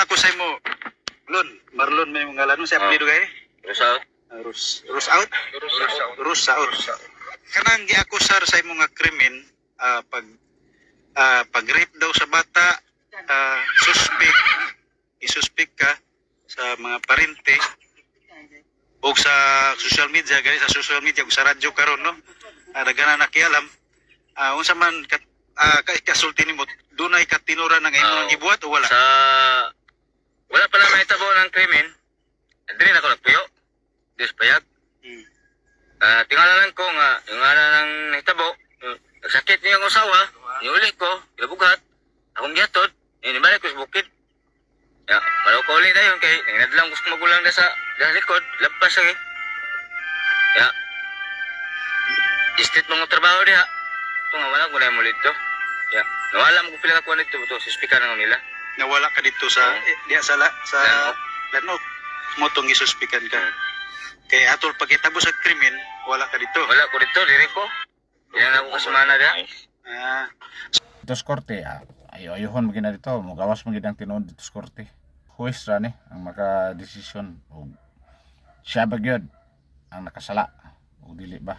ako sa imo, Marlon may mga lano sa apelyido kay. Rus out. Rus out. Kanang giakusar sa imo nga krimen pag-rape daw sa bata, isuspek ka sa mga parente o sa social media, gani sa social media o sa radyo karon no. Daghan na nakialam. Unsa man kasulti nimo, dunay katinuran nga imong gibuhat o wala? Wala pa lang mahitabo ng krimen. Dili na ko nagpuyo. Diyos payag. Tingalanan ko nga, yung ana nang nahitabo, nagsakit niya ang usawa, niuli ko, ilabughat, akong gihatod, inibalik ko sa bukid. Malaw ko ulit na yun, kay nanginadlang gusto magulang na sa likod, lampas lagi. Istit mga trabaho diha. Ito nga wala ko na yung mulit to. Nawala mo ko pila kakuha nito, ito, suspika na nila. Nawala ka dito sa diha sa Lanok. Motong gisuspikan ka. Kay atol pagkitabo sa krimen, wala ka dito. Wala ko dito, diri ko. Yan ako kasumana diha. Dito sa korte, ayuhon magina dito, magawas magina ang tinuod dito sa korte. Huwes ra ni ang maka-desisyon o siya ba gyud ang nakasala o dili ba.